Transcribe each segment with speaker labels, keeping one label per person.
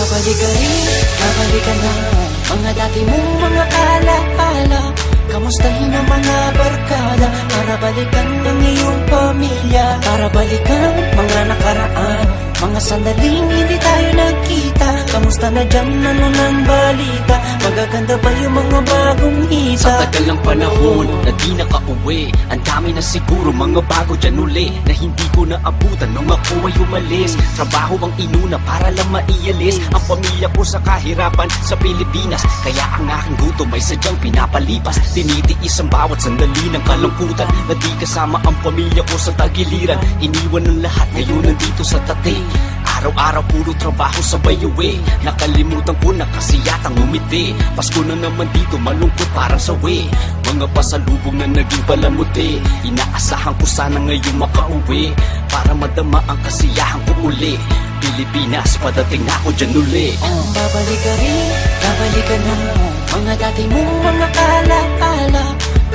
Speaker 1: Babalik ka rin, babalik ka na. Mga dati mong mga alaala, kamustahin ang mga barkada, para balikan ng iyong pamilya, para balikan mga nakaraan, mga sandaling hindi tayo nagkita. Kamusta na dyan, ano ng balita? Magaganda ba yung mga bagong hita?
Speaker 2: Sa tagal ng panahon na di nakauwi, ang dami na siguro mga bago dyan uli, na hindi ko naabutan nung ako ay umalis. Trabaho ang inuna para lang maialis ang pamilya ko sa kahirapan sa Pilipinas. Kaya ang aking gutom ay sadyang pinapalipas. Tinitiis ang bawat sandali ng kalungkutan, na di kasama ang pamilya ko sa tagiliran. Iniwan ng lahat, ngayon nandito sa tate. Araw-araw puro trabaho sa bayuwi, nakalimutan ko na kasi yatang umiti. Pasko na naman dito, malungkot parang sawi, mga pasalubong na naging palamuti. Inaasahan ko sana ngayon makauwi, para madama ang kasiyahan ko uli. Pilipinas, padating na ako dyan uli.
Speaker 1: Babalik ka rin, babalik ka na. Mga dati mong mga alaala,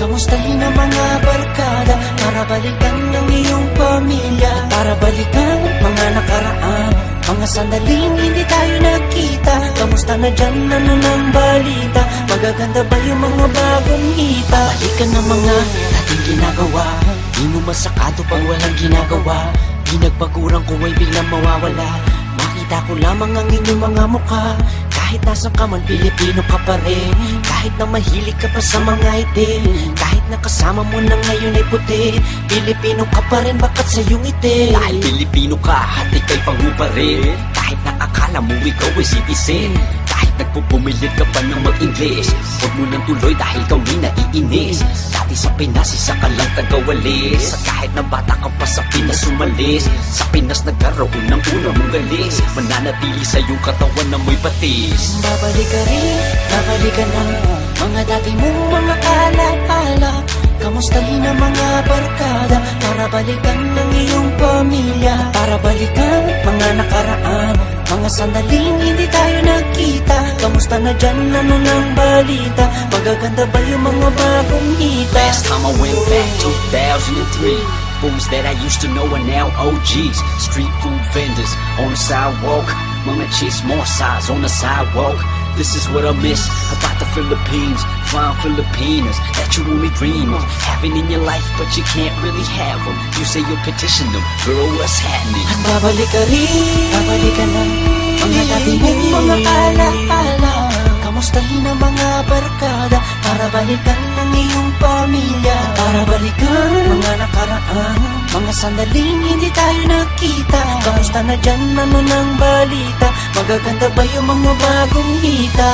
Speaker 1: kamustahin ang mga barkada, para balikan ng iyong pamilya, para balikan mga nakaraan, mga sandaling hindi tayo nagkita. Kamusta na dyan, ano ng balita? Magaganda ba yung mga bagong hita? Balikan ng mga dating ginagawa, di mo masakado pag walang ginagawa. Di nagpagurang ko ay biglang mawawala, makita ko lamang ang inyong mga mukha. Kahit nasa ka man, Pilipino ka pa rin. Kahit na mahilig ka pa sa mga itim, kahit na kasama mo na ngayon ay puti, Pilipino ka pa rin, bakat sa iyong itim.
Speaker 2: Dahil Pilipino ka, at ika'y pangu pa rin. Kahit na akala mo ikaw ay citizen, kahit nagpupumilit ka pa ng mag-Ingles, huwag mo nang tuloy dahil kami naiinis. Dati sa Pinas, isa ka lang tagawalis, at kahit na bata ka pa sa Pinas umalis, sa Pinas nagkaroon ng una mong galis, mananatili sa iyong katawan na mo'y batis.
Speaker 1: Babalik ka rin, babalik ka na. Mga dati mong mga alaala, kamustahin ang mga barkada, para balikan ng iyong pamilya, para balikan mga nakaraan, mga sandaling hindi tayo nagkita. Kamusta na dyan, ano ng balita? Magaganda ba yung mga bagong hita?
Speaker 2: Last time I went back, 2003, fools that I used to know are now OGs. Street food vendors on the sidewalk, mga chicks more size on the sidewalk. This is what I miss about the Philippines. Fine Filipinas that you only dream of having in your life, but you can't really have them. You say you'll petition them, girl, what's happening?
Speaker 1: At babalik ka rin, babalik ka na. Mga dati mong mga alaala, kamustahin ang mga barkada, para balikan ng iyong pamilya, para balikan mga nakaraan, mga sandaling hindi tayo nakita. Kamusta na dyan, ano ng balita? Magaganda ba yung mga bagong hita?